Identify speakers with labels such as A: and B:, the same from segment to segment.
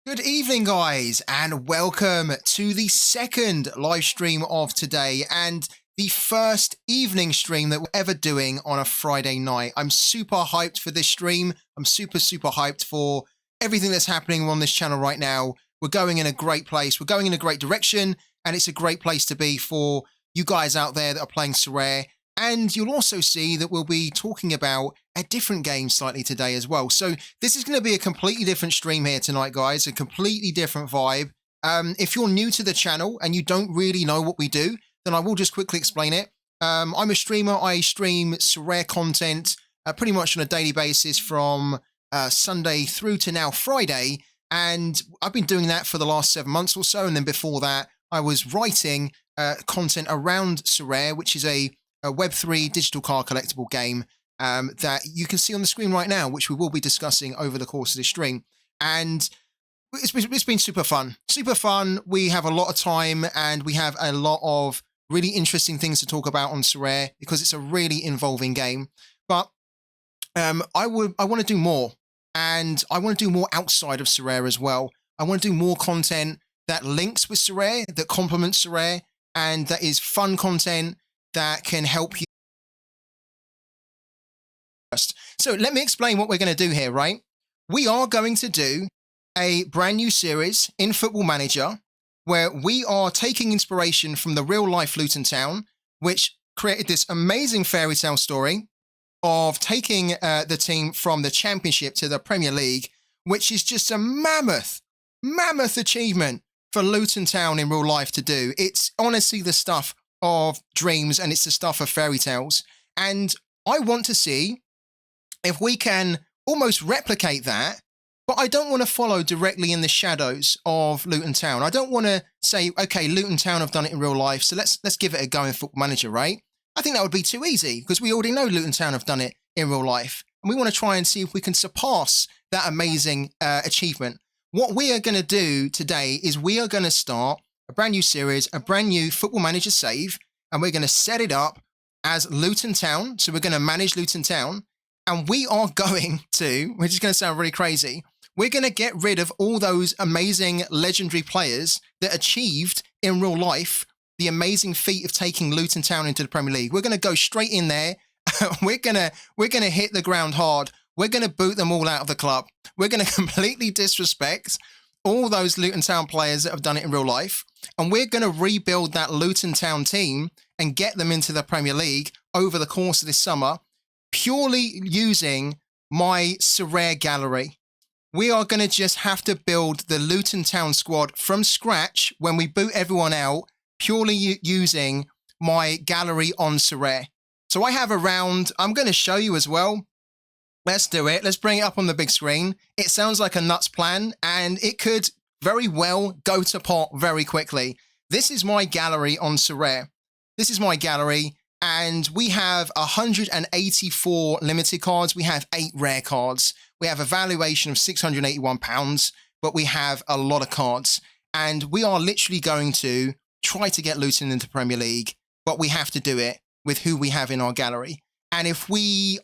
A: Good evening, guys, and welcome to the second live stream of today and the first evening stream that we're ever doing on a Friday night. I'm super hyped for this stream. I'm super hyped for everything that's happening on this channel right now. We're going in a great place. We're going in a great direction, and it's a great place to be for you guys out there that are playing Sorare. And you'll also see that we'll be talking about a different game slightly today as well. So this is going to be a completely different stream here tonight, guys, a completely different vibe. If you're new to the channel and you don't really know what we do, then I will just quickly explain it. I'm a streamer. I stream Sorare content pretty much on a daily basis from Sunday through to now Friday. And I've been doing that for the last 7 months or so. And then before that, I was writing content around Sorare, which is a Web3 digital card collectible game that you can see on the screen right now, which we will be discussing over the course of this stream. And it's been super fun. Super fun. We have a lot of time and we have a lot of really interesting things to talk about on Sorare because it's a really involving game. But I want to do more, and I want to do more outside of Sorare as well. I want to do more content that links with Sorare, that complements Sorare, and that is fun content that can help you. So let me explain what we're going to do here, right? We are going to do a brand new series in Football Manager where we are taking inspiration from the real life Luton town, which created this amazing fairy tale story of taking the team from the Championship to the Premier League, which is just a mammoth achievement for Luton town in real life to do. It's honestly the stuff of dreams and it's the stuff of fairy tales. And I want to see if we can almost replicate that, but I don't want to follow directly in the shadows of Luton Town. I don't want to say, okay, Luton Town have done it in real life, so let's give it a go in Football Manager, right? I think that would be too easy because we already know Luton Town have done it in real life. And we want to try and see if we can surpass that amazing achievement. What we are going to do today is we are going to start a brand new series, a brand new Football Manager save, and we're going to set it up as Luton Town. So we're going to manage Luton Town, and we are going to, which is going to sound really crazy, we're going to get rid of all those amazing legendary players that achieved in real life the amazing feat of taking Luton Town into the Premier League. We're going to go straight in there. we're going to hit the ground hard. We're going to boot them all out of the club. We're going to completely disrespect all those Luton Town players that have done it in real life. And we're going to rebuild that Luton Town team and get them into the Premier League over the course of this summer, purely using my Sorare gallery. We are going to just have to build the Luton Town squad from scratch when we boot everyone out, purely using my gallery on Sorare. So I have around, I'm going to show you as well. Let's do it. Let's bring it up on the big screen. It sounds like a nuts plan, and it could very well go to pot very quickly. This is my gallery on Sorare. This is my gallery, and we have 184 limited cards. We have 8 rare cards. We have a valuation of £681, but we have a lot of cards. And we are literally going to try to get Luton into Premier League, but we have to do it with who we have in our gallery. And if we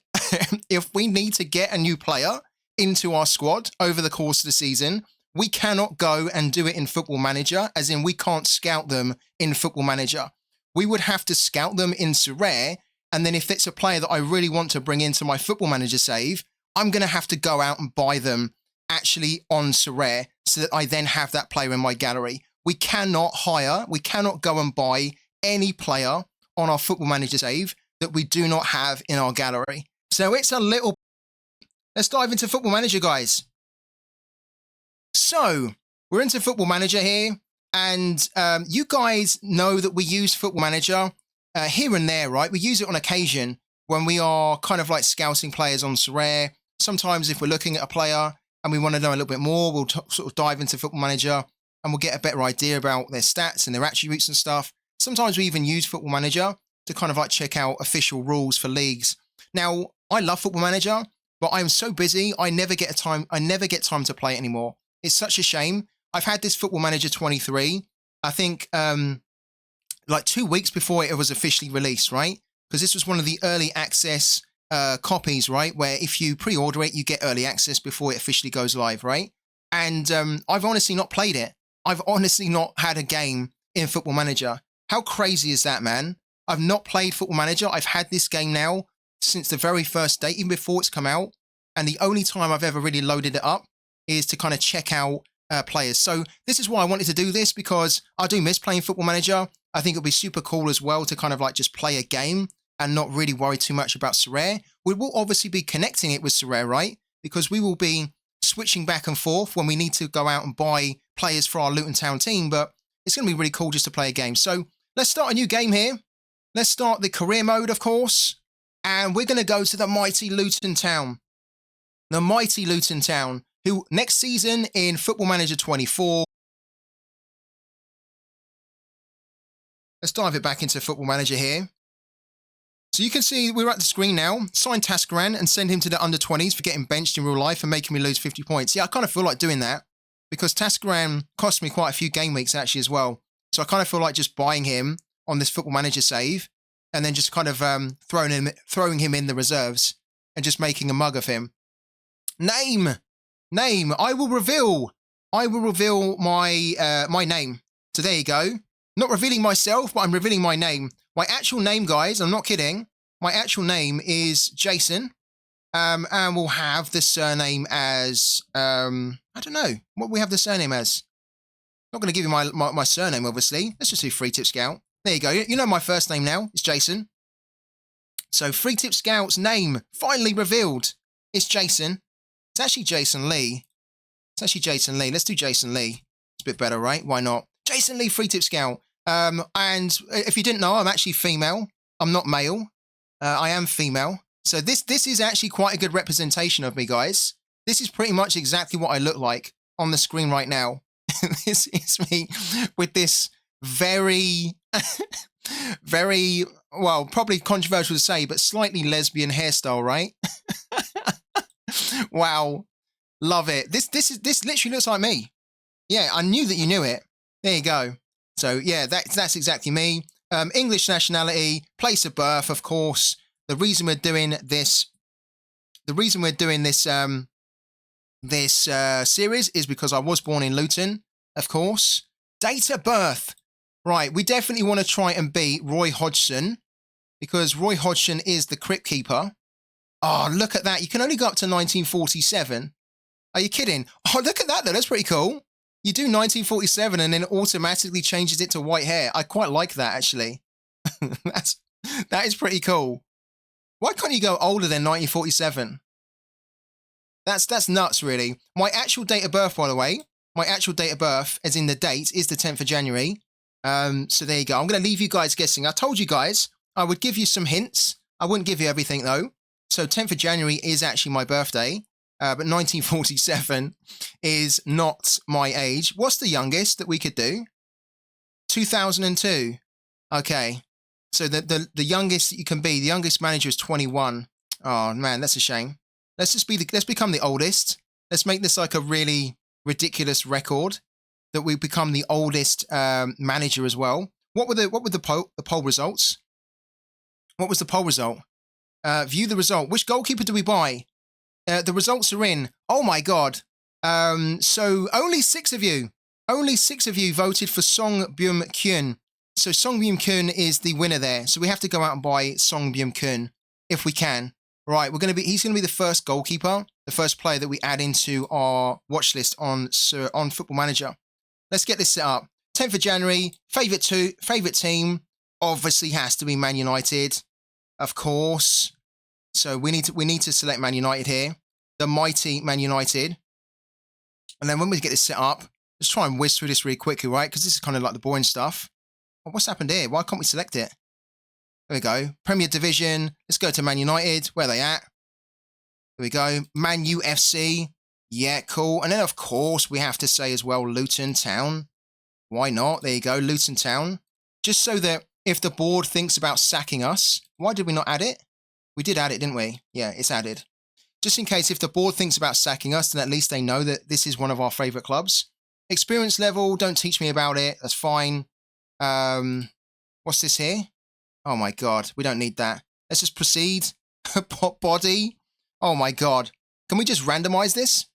A: if we need to get a new player into our squad over the course of the season, we cannot go and do it in Football Manager, as in we can't scout them in Football Manager. We would have to scout them in Sorare, and then if it's a player that I really want to bring into my Football Manager save, I'm going to have to go out and buy them actually on Sorare so that I then have that player in my gallery. We cannot go and buy any player on our Football Manager save that we do not have in our gallery. So it's a little... Let's dive into Football Manager, guys. So, we're into Football Manager here, and you guys know that we use Football Manager here and there, right? We use it on occasion when we are kind of like scouting players on Sorare. Sometimes if we're looking at a player and we want to know a little bit more, we'll sort of dive into Football Manager and we'll get a better idea about their stats and their attributes and stuff. Sometimes we even use Football Manager to kind of like check out official rules for leagues. Now, I love Football Manager, but I'm so busy, I never get time to play it anymore. It's such a shame. I've had this Football Manager 23, I think like 2 weeks before it was officially released, right? Because this was one of the early access copies, right? Where if you pre-order it, you get early access before it officially goes live, right? And I've honestly not played it. I've honestly not had a game in Football Manager. How crazy is that, man? I've not played Football Manager. I've had this game now since the very first day, even before it's come out. And the only time I've ever really loaded it up is to kind of check out players. So this is why I wanted to do this, because I do miss playing Football Manager. I think it'll be super cool as well to kind of like just play a game and not really worry too much about Sorare. We will obviously be connecting it with Sorare, right? Because we will be switching back and forth when we need to go out and buy players for our Luton Town team, but it's going to be really cool just to play a game. So let's start a new game here. Let's start the career mode, of course, and we're going to go to the mighty Luton Town. The mighty Luton Town, who next season in Football Manager 24... Let's dive it back into Football Manager here. So you can see we're at the screen now. Sign Tascaran and send him to the under-20s for getting benched in real life and making me lose 50 points. Yeah, I kind of feel like doing that because Tascaran cost me quite a few game weeks actually as well. So I kind of feel like just buying him on this Football Manager save and then just kind of throwing him in the reserves and just making a mug of him. Name. I will reveal my my name. So there you go. Not revealing myself, but I'm revealing my name. My actual name, guys, I'm not kidding. My actual name is Jason. And we'll have the surname as, I don't know. What we have the surname as? Not going to give you my surname, obviously. Let's just do Free Tip Scout. There you go. You know my first name now. It's Jason. So Free Tip Scout's name finally revealed. It's Jason. It's actually Jason Lee. Let's do Jason Lee. It's a bit better, right? Why not? Jason Lee, Free Tip Scout. And if you didn't know, I'm actually female. I'm not male. I am female. So this is actually quite a good representation of me, guys. This is pretty much exactly what I look like on the screen right now. This is me with this very, very, well, probably controversial to say, but slightly lesbian hairstyle, right? Wow. Love it. This literally looks like me. Yeah, I knew that you knew it. There you go. So yeah, that's exactly me. English nationality, place of birth, of course. The reason we're doing this series is because I was born in Luton, of course. Date of birth. Right, we definitely want to try and beat Roy Hodgson because Roy Hodgson is the crypt keeper. Oh, look at that. You can only go up to 1947. Are you kidding? Oh, look at that though. That's pretty cool. You do 1947 and then it automatically changes it to white hair. I quite like that, actually. That is pretty cool. Why can't you go older than 1947? That's nuts, really. My actual date of birth, by the way, as in the date, is the 10th of January. So there you go. I'm going to leave you guys guessing. I told you guys I would give you some hints. I wouldn't give you everything, though. So 10th of January is actually my birthday. But 1947 is not my age. What's the youngest that we could do? 2002. Okay. So the youngest that you can be, the youngest manager is 21. Oh, man, that's a shame. Let's become the oldest. Let's make this like a really ridiculous record that we become the oldest manager as well. What were the poll results? What was the poll result? View the result. Which goalkeeper do we buy? The results are in. Oh my God. So only six of you voted for Song Byum-Kyun. So Song Byum-Kyun is the winner there. So we have to go out and buy Song Byum-Kyun if we can. Right, he's going to be the first goalkeeper, the first player that we add into our watch list on Football Manager. Let's get this set up. 10th of January, favorite team obviously has to be Man United, of course. So we need to select Man United here, the mighty Man United. And then when we get this set up, let's try and whiz through this really quickly, right? Because this is kind of like the boring stuff. Oh, what's happened here? Why can't we select it? There we go. Premier Division. Let's go to Man United. Where are they at? There we go. Man UFC. Yeah, cool. And then, of course, we have to say as well, Luton Town. Why not? There you go, Luton Town. Just so that if the board thinks about sacking us, why did we not add it? We did add it, didn't we? Yeah, it's added. Just in case if the board thinks about sacking us, then at least they know that this is one of our favourite clubs. Experience level, don't teach me about it. That's fine. What's this here? Oh my God, we don't need that. Let's just proceed. Body. Oh my God. Can we just randomize this?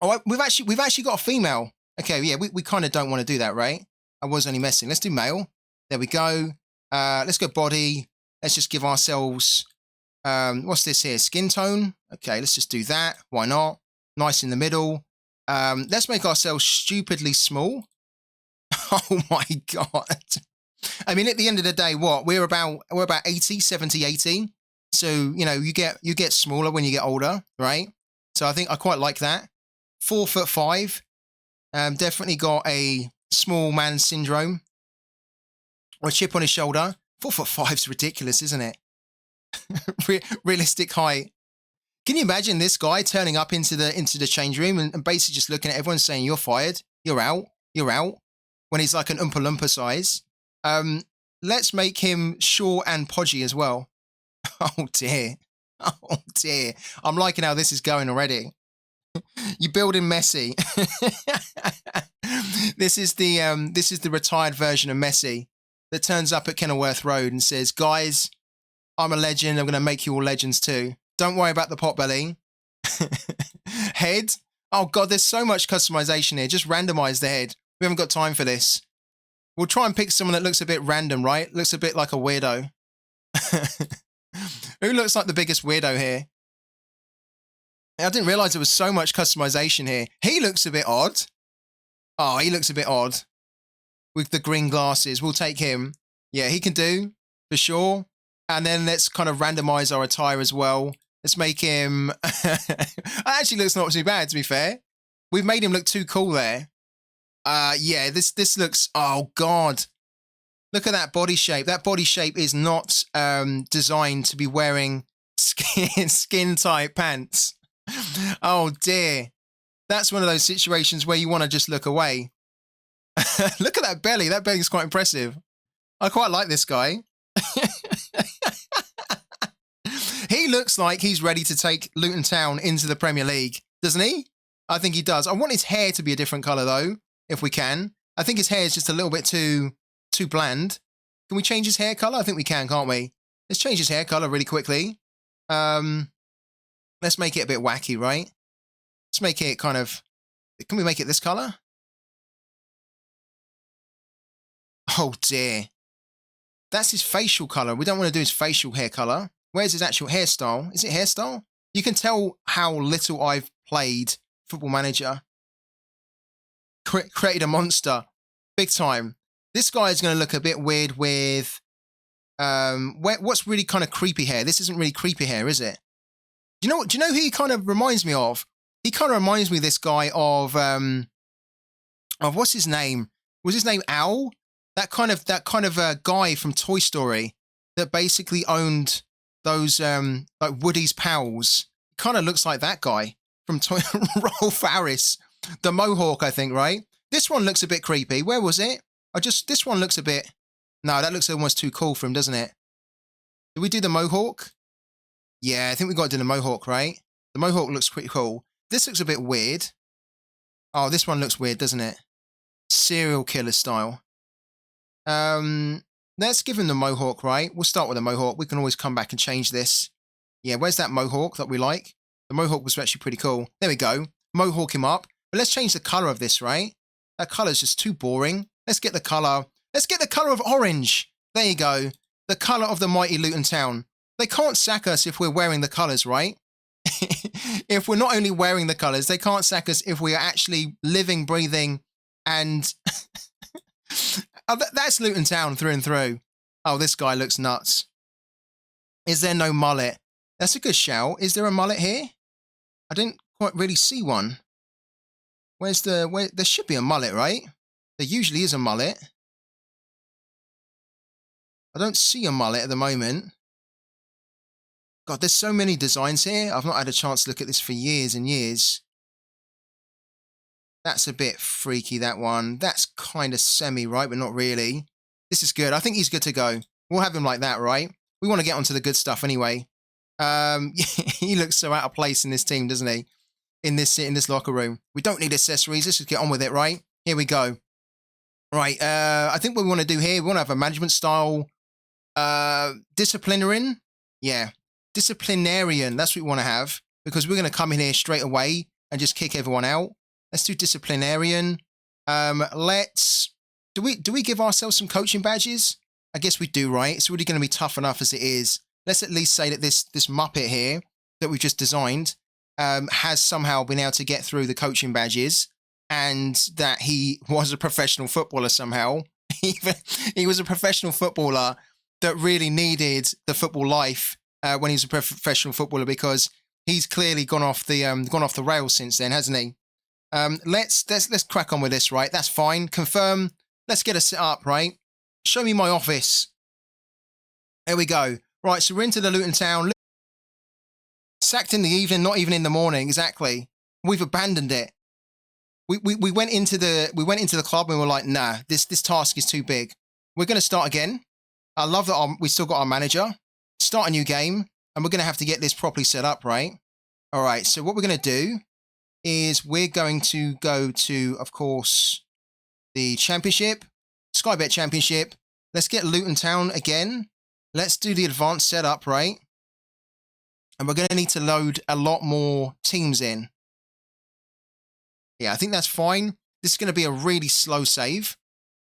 A: Oh, we've actually got a female. Okay, yeah, we kind of don't want to do that, right? I was only messing. Let's do male. There we go. Let's go body. Let's just give ourselves, what's this here? Skin tone. Okay, let's just do that. Why not? Nice in the middle. Let's make ourselves stupidly small. Oh my God. I mean, at the end of the day, what? We're about 80, 70, 80. So, you know, you get smaller when you get older, right? So I think I quite like that. 4'5". Definitely got a small man syndrome or a chip on his shoulder. 4'5's ridiculous, isn't it? Realistic height. Can you imagine this guy turning up into the change room and basically just looking at everyone saying, "You're fired, you're out, when he's like an Oompa Loompa size? Let's make him short and podgy as well. Oh dear. Oh dear. I'm liking how this is going already. You're building Messi. This is the retired version of Messi that turns up at Kenilworth Road and says, "Guys, I'm a legend. I'm going to make you all legends too. Don't worry about the pot belly." Head. Oh God, there's so much customization here. Just randomize the head. We haven't got time for this. We'll try and pick someone that looks a bit random, right? Looks a bit like a weirdo. Who looks like the biggest weirdo here? I didn't realize there was so much customization here. He looks a bit odd. Oh, he looks a bit odd. With the green glasses. We'll take him. Yeah, he can do, for sure. And then let's kind of randomize our attire as well. Let's make him... Actually looks not too bad, to be fair. We've made him look too cool there. Yeah, this looks... Oh, God. Look at that body shape. That body shape is not designed to be wearing skin tight pants. Oh, dear. That's one of those situations where you want to just look away. Look at that belly. That belly's quite impressive. I quite like this guy. He looks like he's ready to take Luton Town into the Premier League, doesn't he? I think he does. I want his hair to be a different colour, though, if we can. I think his hair is just a little bit too bland. Can we change his hair colour? I think we can, can't we? Let's change his hair colour really quickly. Let's make it a bit wacky, right? Let's make it kind of... Can we make it this colour? Oh, dear. That's his facial colour. We don't want to do his facial hair colour. Where's his actual hairstyle? Is it hairstyle? You can tell how little I've played Football Manager. Created a monster. Big time. This guy is going to look a bit weird with... what's really kind of creepy hair? This isn't really creepy hair, is it? Do you know who he kind of reminds me of? He kind of reminds me, this guy, of what's his name? Was his name Owl? That kind of guy from Toy Story that basically owned those like Woody's pals. Kind of looks like that guy from Rolf Harris, the Mohawk, I think, right? This one looks a bit creepy. Where was it? This one looks a bit... No, that looks almost too cool for him, doesn't it? Did we do the Mohawk? Yeah, I think we got to do the Mohawk, right? The Mohawk looks pretty cool. This looks a bit weird. Oh, this one looks weird, doesn't it? Serial killer style. Let's give him the Mohawk, right? We'll start with the Mohawk. We can always come back and change this. Yeah, where's that Mohawk that we like? The Mohawk was actually pretty cool. There we go. Mohawk him up. But let's change the colour of this, right? That colour's just too boring. Let's get the colour. Let's get the colour of orange. There you go. The colour of the mighty Luton Town. They can't sack us if we're wearing the colours, right? If we're not only wearing the colours, they can't sack us if we are actually living, breathing, and... Oh, that's Luton Town through and through. Oh, this guy looks nuts. Is there no mullet? That's a good shout. Is there a mullet here? I didn't quite really see one. Where there should be a mullet, right? There usually is a mullet. I don't see a mullet at the moment. God, there's so many designs here. I've not had a chance to look at this for years and years. That's a bit freaky, that one. That's kind of semi, right? But not really. This is good. I think he's good to go. We'll have him like that, right? We want to get onto the good stuff anyway. He looks so out of place in this team, doesn't he? In this locker room. We don't need accessories. Let's just get on with it, right? Here we go. Right. I think what we want to do here, we want to have a management style disciplinarian. Yeah. Disciplinarian. That's what we want to have. Because we're going to come in here straight away and just kick everyone out. Let's do disciplinarian. Do we give ourselves some coaching badges? I guess we do, right? It's really going to be tough enough as it is. Let's at least say that this Muppet here that we've just designed has somehow been able to get through the coaching badges, and that he was a professional footballer somehow. He was a professional footballer that really needed the football life when he was a professional footballer, because he's clearly gone off the rails since then, hasn't he? Let's crack on with this, right? That's fine. Confirm. Let's get a set up, right? Show me my office. There we go. Right, so we're into the Luton town. Sacked in the evening, not even in the morning. Exactly. We've abandoned it. We went into the club and we were like, nah, this task is too big. We're going to start again. I love that we still got our manager. Start a new game, and we're going to have to get this properly set up, right? All right, so what we're going to do is we're going to go to, of course, the Championship, Sky Bet Championship. Let's get Luton Town again. Let's do the advanced setup, right? And we're going to need to load a lot more teams in. Yeah, I think that's fine. This is going to be a really slow save,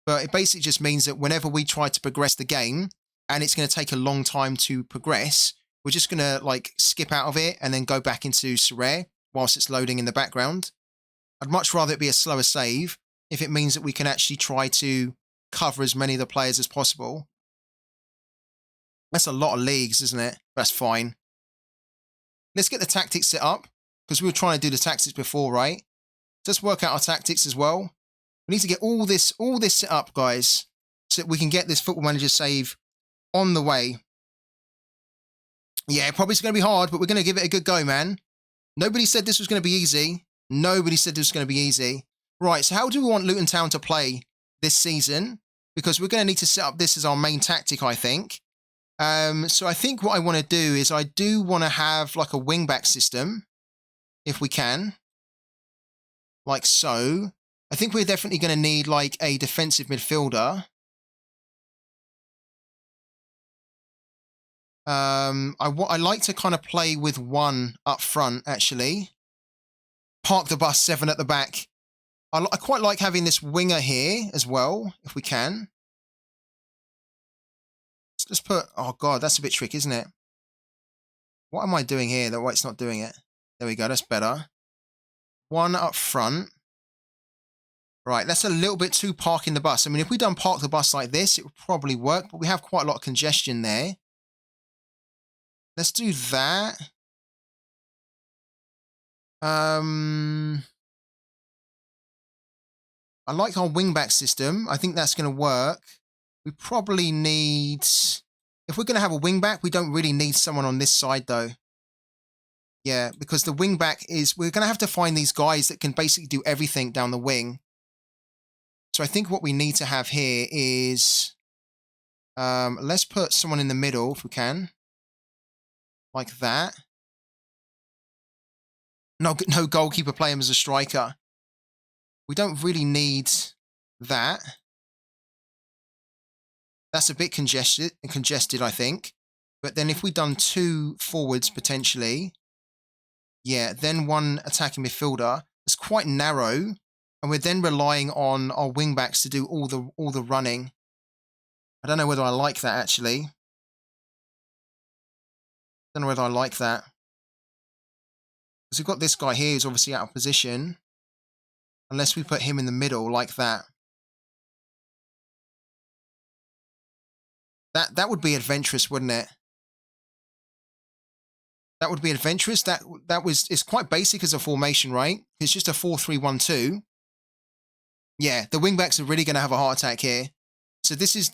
A: but it basically just means that whenever we try to progress the game, and it's going to take a long time to progress, we're just going to like skip out of it and then go back into Sorare whilst it's loading in the background. I'd much rather it be a slower save if it means that we can actually try to cover as many of the players as possible. That's a lot of leagues, isn't it? That's fine. Let's get the tactics set up, because we were trying to do the tactics before, right? Let's work out our tactics as well. We need to get all this set up, guys, so that we can get this Football Manager save on the way. Yeah, probably it's going to be hard, but we're going to give it a good go, man. Nobody said this was going to be easy. Nobody said this was going to be easy. Right, so how do we want Luton Town to play this season? Because we're going to need to set up this as our main tactic, I think. So I think what I want to do is I do want to have like a wing-back system, if we can. Like so. I think we're definitely going to need like a defensive midfielder. I like to kind of play with one up front, actually. Park the bus, 7 at the back. I quite like having this winger here as well, if we can. Let's just put... Oh, God, that's a bit tricky, isn't it? What am I doing here? Why it's not doing it? There we go, that's better. One up front. Right, that's a little bit too parking the bus. I mean, if we done park the bus like this, it would probably work, but we have quite a lot of congestion there. Let's do that. I like our wingback system. I think that's going to work. We probably need... If we're going to have a wingback, we don't really need someone on this side, though. Yeah, because the wingback is... We're going to have to find these guys that can basically do everything down the wing. So I think what we need to have here is... let's put someone in the middle, if we can. Like that. No goalkeeper play him as a striker. We don't really need that. That's a bit congested, I think. But then if we done 2 forwards, potentially, yeah, then 1 attacking midfielder, it's quite narrow, and we're then relying on our wing-backs to do all the running. I don't know whether I like that, actually. Don't know whether I like that. Because we've got this guy here who's obviously out of position. Unless we put him in the middle like that. That would be adventurous, wouldn't it? That would be adventurous. It's quite basic as a formation, right? It's just a 4-3-1-2. Yeah, the wingbacks are really going to have a heart attack here. So this is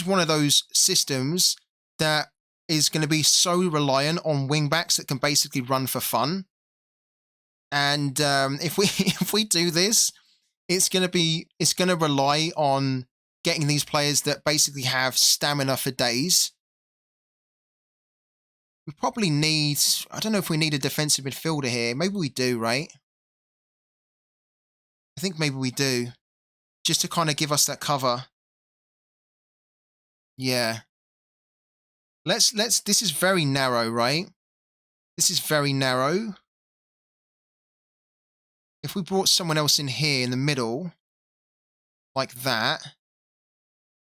A: one of those systems that is going to be so reliant on wingbacks that can basically run for fun. And if we do this, it's going to rely on getting these players that basically have stamina for days. We probably need... I don't know if we need a defensive midfielder here. Maybe we do, right? I think maybe we do. Just to kind of give us that cover. Yeah. Let's... This is very narrow, right? This is very narrow. if we brought someone else in here in the middle, like that,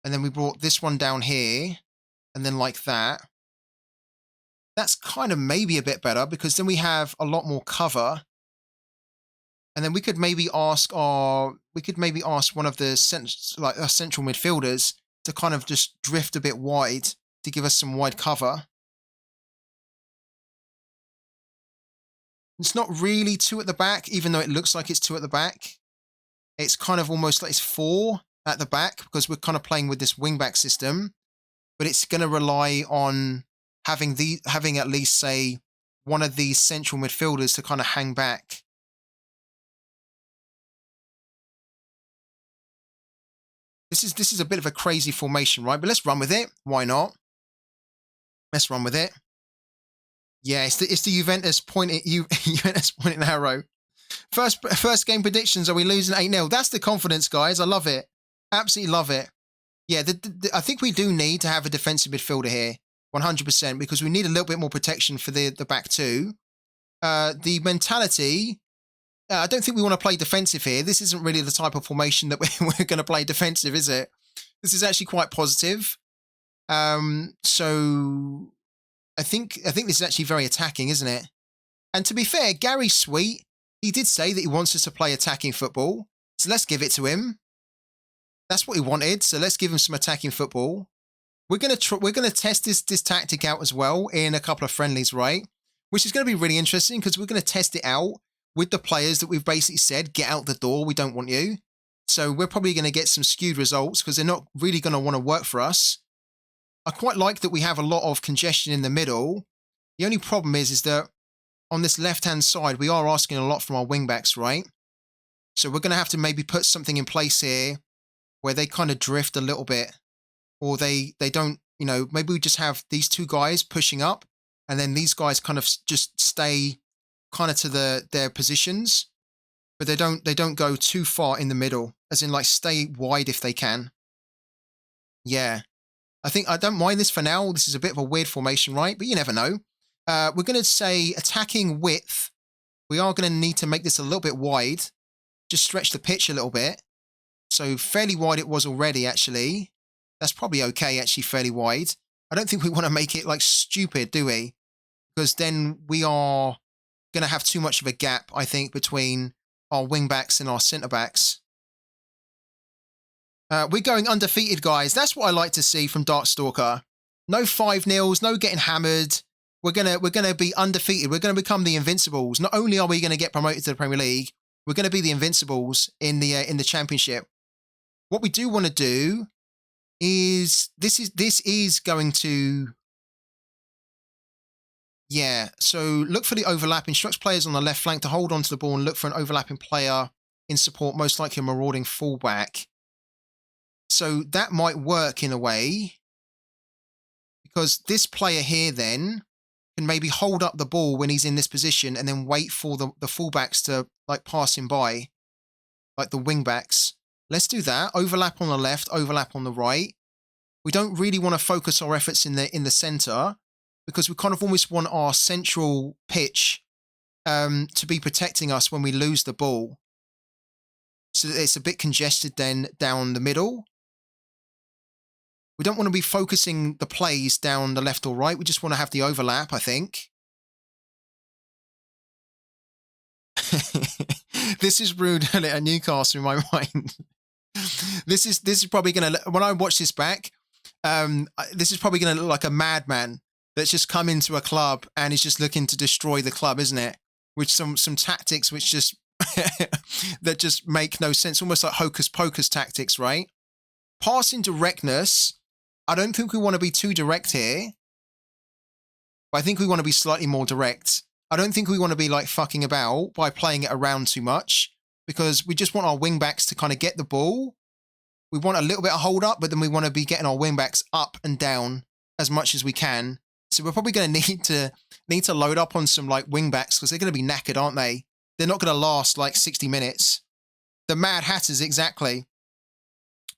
A: and then we brought this one down here, and then like that, that's kind of maybe a bit better, because then we have a lot more cover. And then we could maybe ask one of the central midfielders to kind of just drift a bit wide to give us some wide cover. It's not really 2 at the back, even though it looks like it's 2 at the back. It's kind of almost like it's 4 at the back, because we're kind of playing with this wing-back system. But it's going to rely on having at least, say, one of these central midfielders to kind of hang back. This is a bit of a crazy formation, right? But let's run with it. Why not? Let's run with it. Yeah, it's the Juventus pointing arrow. First game predictions. Are we losing 8-0? That's the confidence, guys. I love it. Absolutely love it. Yeah, I think we do need to have a defensive midfielder here, 100%, because we need a little bit more protection for the back two. The mentality, I don't think we want to play defensive here. This isn't really the type of formation that we're going to play defensive, is it? This is actually quite positive. So I think this is actually very attacking, isn't it? And to be fair, Gary's sweet. He did say that he wants us to play attacking football. So let's give it to him. That's what he wanted. So let's give him some attacking football. We're gonna test this tactic out as well in a couple of friendlies, right? Which is going to be really interesting, because we're going to test it out with the players that we've basically said, get out the door, we don't want you. So we're probably going to get some skewed results, because they're not really going to want to work for us. I quite like that we have a lot of congestion in the middle. The only problem is that on this left-hand side, we are asking a lot from our wing-backs, right? So we're going to have to maybe put something in place here where they kind of drift a little bit, or they don't, maybe we just have these 2 guys pushing up, and then these guys kind of just stay kind of to their positions, but they don't go too far in the middle, as in like stay wide if they can. Yeah. I don't mind this for now. This is a bit of a weird formation, right? But you never know. We're going to say attacking width. We are going to need to make this a little bit wide. Just stretch the pitch a little bit. So fairly wide it was already, actually. That's probably okay, actually, fairly wide. I don't think we want to make it like stupid, do we? Because then we are going to have too much of a gap, I think, between our wing-backs and our centre-backs. We're going undefeated, guys. That's what I like to see from Darkstalker. No 5-0s, no getting hammered. We're gonna be undefeated. We're gonna become the Invincibles. Not only are we gonna get promoted to the Premier League, we're gonna be the Invincibles in the Championship. What we do want to do is this is going to, yeah. So look for the overlap. Instructs players on the left flank to hold on to the ball and look for an overlapping player in support, most likely a marauding fullback. So that might work in a way, because this player here then can maybe hold up the ball when he's in this position and then wait for the fullbacks to like pass him by, like the wingbacks. Let's do that. Overlap on the left, overlap on the right. We don't really want to focus our efforts in the center, because we kind of almost want our central pitch to be protecting us when we lose the ball. So it's a bit congested then down the middle. We don't want to be focusing the plays down the left or right. We just want to have the overlap, I think. This is rude at Newcastle in my mind. This is probably going to, when I watch this back, this is probably going to look like a madman that's just come into a club and is just looking to destroy the club, isn't it? With some tactics which just that just make no sense, almost like hocus pocus tactics, right? Passing directness. I don't think we want to be too direct here, but I think we want to be slightly more direct. I don't think we want to be like fucking about by playing it around too much, because we just want our wing-backs to kind of get the ball. We want a little bit of hold up, but then we want to be getting our wing-backs up and down as much as we can. So we're probably going to need to load up on some like wing-backs, because they're going to be knackered, aren't they? They're not going to last like 60 minutes. The Mad Hatters, exactly.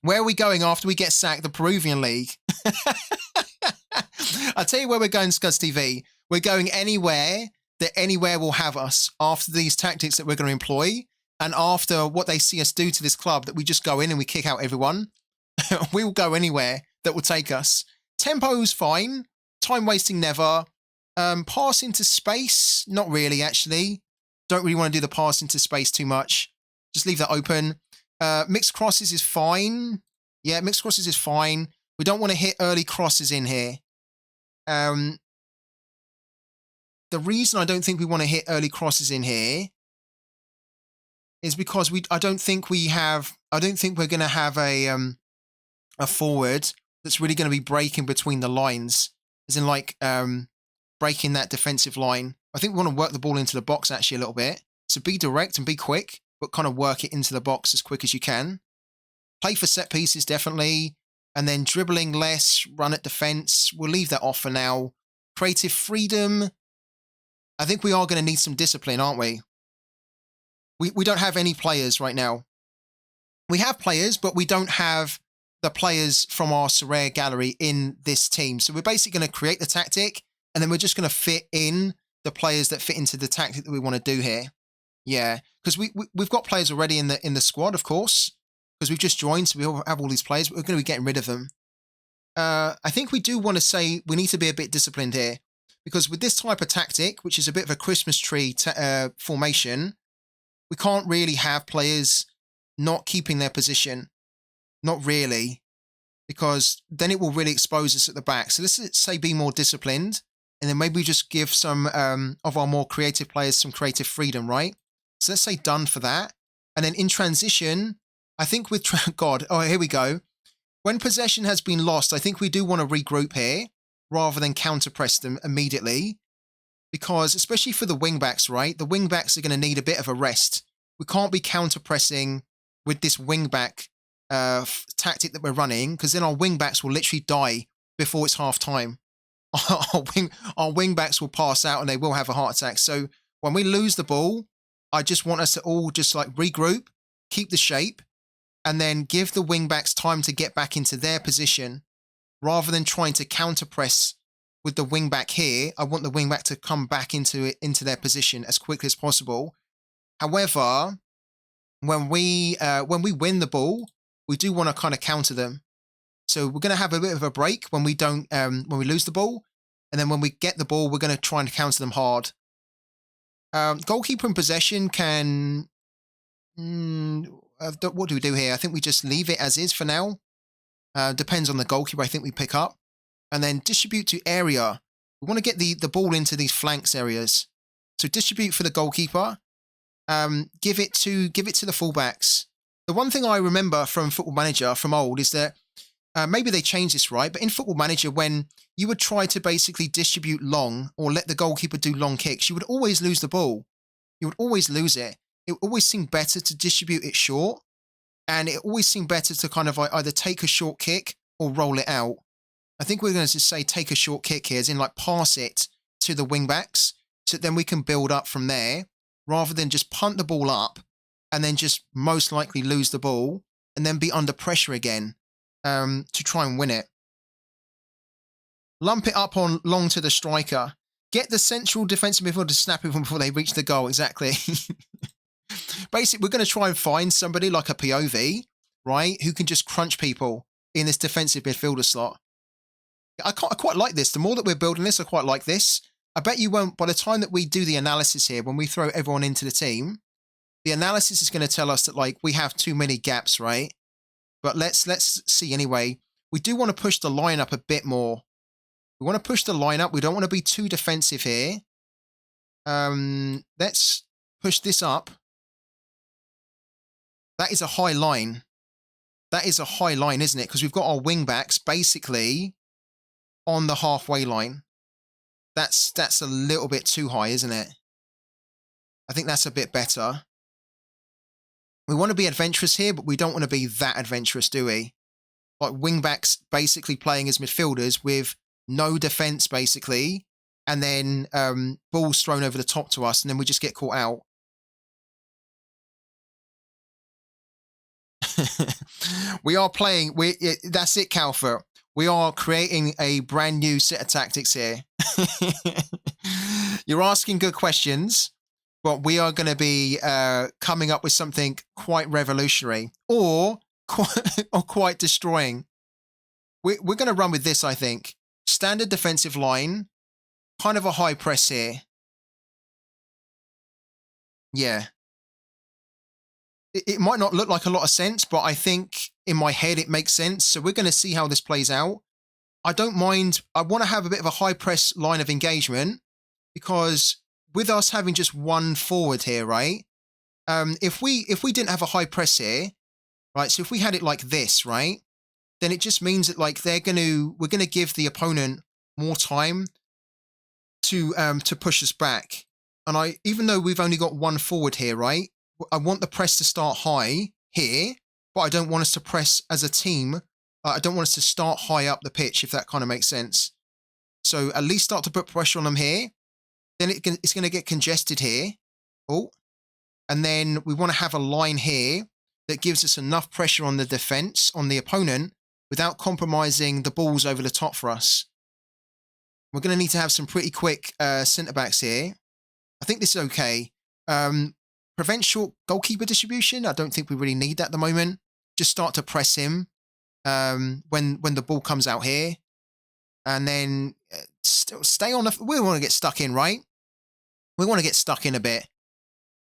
A: Where are we going after we get sacked? The Peruvian League. I'll tell you where we're going, Scuzz TV. We're going anywhere that anywhere will have us after these tactics that we're going to employ. and after what they see us do to this club, that we just go in and we kick out everyone. We will go anywhere that will take us. Tempo's fine. Time wasting, never. Pass into space, not really, actually. Don't really want to do the pass into space too much. Just leave that open. Mixed crosses is fine. Yeah, mixed crosses is fine. We don't want to hit early crosses in here. The reason I don't think we want to hit early crosses in here is because I don't think we're going to have a forward that's really going to be breaking between the lines, as in like breaking that defensive line. I think we want to work the ball into the box actually a little bit. So be direct and be quick, but kind of work it into the box as quick as you can. Play for set pieces, definitely. And then dribbling less, run at defense. We'll leave that off for now. Creative freedom. I think we are going to need some discipline, aren't we? We don't have any players right now. We have players, but we don't have the players from our Sorare gallery in this team. So we're basically going to create the tactic, and then we're just going to fit in the players that fit into the tactic that we want to do here. Yeah, because we've got players already in the squad, of course, because we've just joined, so we all have all these players, but we're going to be getting rid of them. I think we do want to say we need to be a bit disciplined here, because with this type of tactic, which is a bit of a Christmas tree formation, we can't really have players not keeping their position. Not really, because then it will really expose us at the back. So let's say be more disciplined, and then maybe just give some of our more creative players some creative freedom, right? So let's say done for that. And then in transition, I think with, here we go. When possession has been lost, I think we do want to regroup here rather than counter-press them immediately, because especially for the wing-backs, right? The wing-backs are going to need a bit of a rest. We can't be counter-pressing with this wing-back tactic that we're running, because then our wing-backs will literally die before it's half-time. Our wing-backs will pass out and they will have a heart attack. So when we lose the ball, I just want us to all just like regroup, keep the shape, and then give the wing-backs time to get back into their position rather than trying to counter-press with the wing-back here. I want the wing-back to come back into their position as quickly as possible. However, when we win the ball, we do want to kind of counter them. So we're going to have a bit of a break when we lose the ball, and then when we get the ball, we're going to try and counter them hard. Goalkeeper in possession can. What do we do here? I think we just leave it as is for now. Depends on the goalkeeper. I think we pick up, and then distribute to area. We want to get the ball into these flanks areas. So distribute for the goalkeeper. Give it to the fullbacks. The one thing I remember from Football Manager from old is that maybe they changed this, right? But in Football Manager, when you would try to basically distribute long or let the goalkeeper do long kicks, you would always lose the ball. You would always lose it. It always seemed better to distribute it short, and it always seemed better to kind of like either take a short kick or roll it out. I think we're going to just say take a short kick here, as in like pass it to the wing backs, so then we can build up from there, rather than just punt the ball up and then just most likely lose the ball and then be under pressure again to try and win it. Lump it up on long to the striker. Get the central defensive midfielder to snap it before they reach the goal. Exactly. Basically, we're going to try and find somebody like a POV, right, who can just crunch people in this defensive midfielder slot. I quite like this. The more that we're building this, I quite like this. I bet you won't, by the time that we do the analysis here, when we throw everyone into the team, the analysis is going to tell us that like we have too many gaps, right? But let's see anyway. We do want to push the line up a bit more. We want to push the line up. We don't want to be too defensive here. Let's push this up. That is a high line. That is a high line, isn't it? Because we've got our wing backs basically on the halfway line. That's a little bit too high, isn't it? I think that's a bit better. We want to be adventurous here, but we don't want to be that adventurous, do we? Like wingbacks basically playing as midfielders with no defence, basically, and then balls thrown over the top to us, and then we just get caught out. We are playing. That's it, Calfer. We are creating a brand new set of tactics here. You're asking good questions. but we are going to be coming up with something quite revolutionary or quite destroying. We're going to run with this, I think. Standard defensive line, kind of a high press here. Yeah. It might not look like a lot of sense, but I think in my head it makes sense. So we're going to see how this plays out. I don't mind. I want to have a bit of a high press line of engagement because with us having just one forward here, right? If we didn't have a high press here, right? So if we had it like this, right? Then it just means that like we're going to give the opponent more time to push us back. And even though we've only got one forward here, right? I want the press to start high here, but I don't want us to press as a team. I don't want us to start high up the pitch, if that kind of makes sense. So at least start to put pressure on them here. Then it's going to get congested here. Oh, and then we want to have a line here that gives us enough pressure on the defense, on the opponent, without compromising the balls over the top for us. We're going to need to have some pretty quick centre-backs here. I think this is okay. Prevent short goalkeeper distribution. I don't think we really need that at the moment. Just start to press him when the ball comes out here. And then stay on the... We want to get stuck in, right? We want to get stuck in a bit.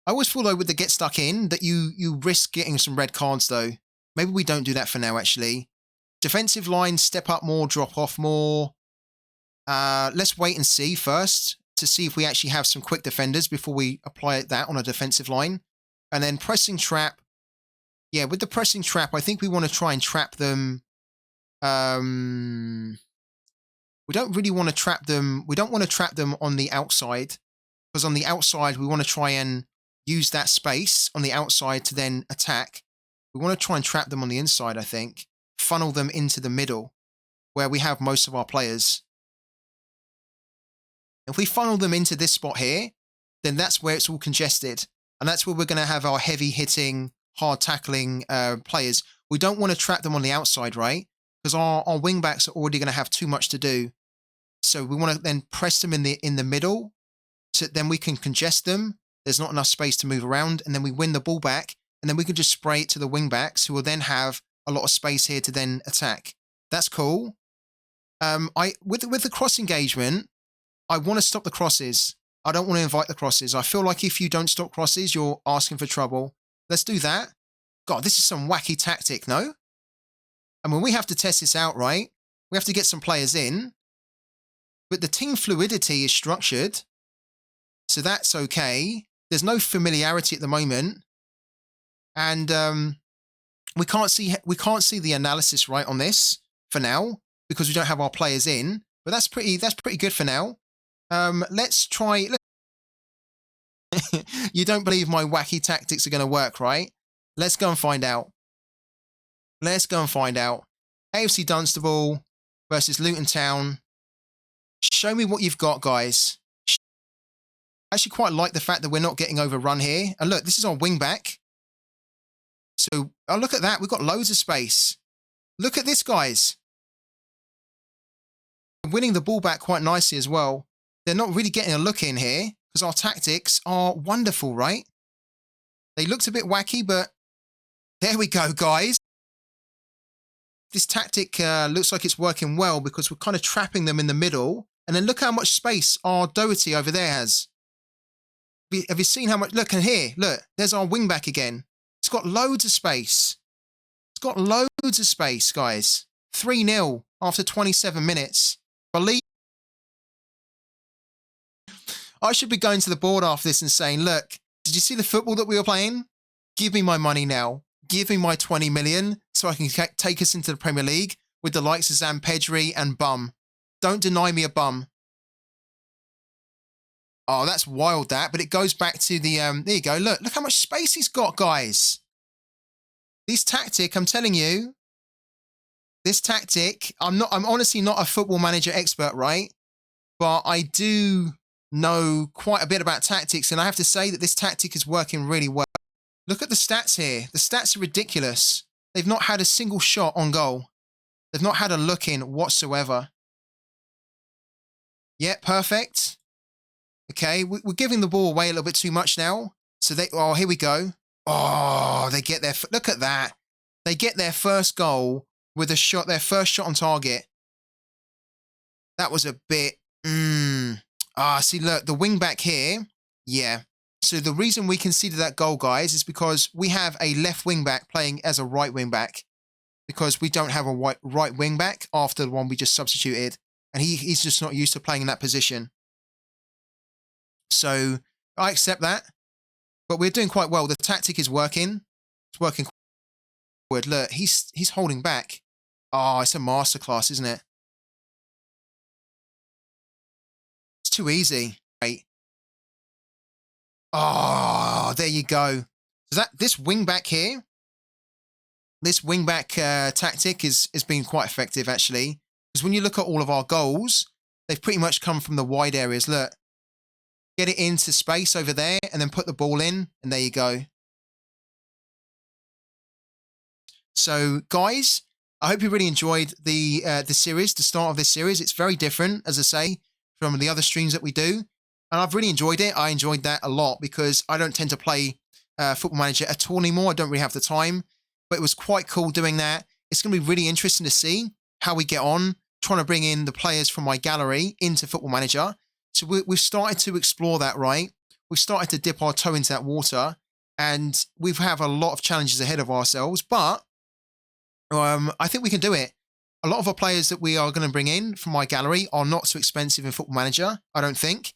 A: I always feel, though, with the get stuck in, that you risk getting some red cards, though. Maybe we don't do that for now, actually. Defensive line, step up more, drop off more. Let's wait and see first to see if we actually have some quick defenders before we apply that on a defensive line. And then pressing trap. Yeah, with the pressing trap, I think we want to try and trap them. We don't really want to trap them. We don't want to trap them on the outside, because on the outside, we want to try and use that space on the outside to then attack. We want to try and trap them on the inside, I think. Funnel them into the middle where we have most of our players. If we funnel them into this spot here, then that's where it's all congested. And that's where we're going to have our heavy hitting, hard tackling players. We don't want to trap them on the outside, right? Because our wing backs are already going to have too much to do. So we want to then press them in the middle, so then we can congest them. There's not enough space to move around, and then we win the ball back, and then we can just spray it to the wing backs, who will then have a lot of space here to then attack. That's cool. With the cross engagement, I want to stop the crosses. I don't want to invite the crosses. I feel like if you don't stop crosses, you're asking for trouble. Let's do that. God, this is some wacky tactic, no? I mean, we have to test this out, right? We have to get some players in. But the team fluidity is structured, so that's okay. There's no familiarity at the moment. And we can't see the analysis right on this for now, because we don't have our players in. But that's pretty good for now. Let's try. You don't believe my wacky tactics are going to work, right? Let's go and find out. Let's go and find out. AFC Dunstable versus Luton Town. Show me what you've got, guys. I actually quite like the fact that we're not getting overrun here. And look, this is our wing back. So, oh, look at that. We've got loads of space. Look at this, guys. Winning the ball back quite nicely as well. They're not really getting a look in here because our tactics are wonderful, right? They looked a bit wacky, but there we go, guys. This tactic looks like it's working well because we're kind of trapping them in the middle. And then look how much space our Doherty over there has. Have you seen how much? Look, and here, look, there's our wing back again. It's got loads of space. It's got loads of space, guys. 3-0 after 27 minutes. Believe. I should be going to the board after this and saying, look, did you see the football that we were playing? Give me my money now. Give me my 20 million so I can take us into the Premier League with the likes of Zampedri and Bum. Don't deny me a bum. Oh, that's wild, that. But it goes back to the... there you go. Look how much space he's got, guys. This tactic, I'm telling you, this tactic, I'm honestly not a football manager expert, right? But I do know quite a bit about tactics, and I have to say that this tactic is working really well. Look at the stats here. The stats are ridiculous. They've not had a single shot on goal. They've not had a look in whatsoever. Yeah, perfect. Okay, we're giving the ball away a little bit too much now. So oh, here we go. Oh, they get look at that. They get their first goal with their first shot on target. That was a bit, see, look, the wing back here. Yeah. So the reason we conceded that goal, guys, is because we have a left wing back playing as a right wing back, because we don't have a right wing back after the one we just substituted. And he's just not used to playing in that position. So I accept that. But we're doing quite well. The tactic is working. It's working quite good. Look, he's holding back. Oh, it's a masterclass, isn't it? It's too easy. Right. Oh, there you go. So this wing back here, this wing back tactic has been quite effective, actually. Because when you look at all of our goals, they've pretty much come from the wide areas. Look, get it into space over there and then put the ball in, and there you go. So, guys, I hope you really enjoyed the series, the start of this series. It's very different, as I say, from the other streams that we do. And I've really enjoyed it. I enjoyed that a lot because I don't tend to play Football Manager at all anymore. I don't really have the time. But it was quite cool doing that. It's going to be really interesting to see how we get on, trying to bring in the players from my gallery into Football Manager. So we've started to explore that, right? We've started to dip our toe into that water. And we have a lot of challenges ahead of ourselves. But I think we can do it. A lot of our players that we are going to bring in from my gallery are not so expensive in Football Manager, I don't think.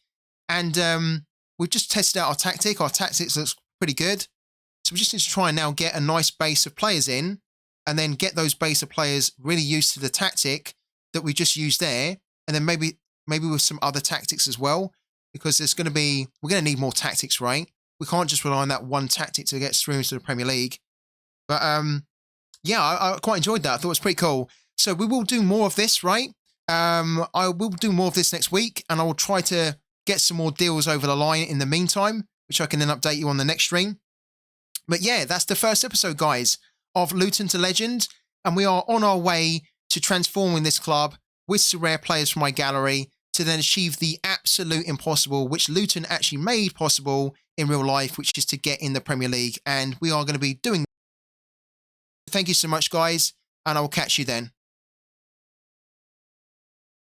A: And we've just tested out our tactic. Our tactics looks pretty good. So we just need to try and now get a nice base of players in, and then get those base of players really used to the tactic that we just used there. And then maybe with some other tactics as well, because we're going to need more tactics, right? We can't just rely on that one tactic to get through into the Premier League. But yeah, I quite enjoyed that. I thought it was pretty cool. So we will do more of this, right? I will do more of this next week, and I will try to get some more deals over the line in the meantime, which I can then update you on the next stream. But yeah, that's the first episode, guys, of Luton to Legend, and we are on our way to transforming this club with Sorare players from my gallery to then achieve the absolute impossible, which Luton actually made possible in real life, which is to get in the Premier League. And we are going to be doing that. Thank you so much, guys, and I will catch you then.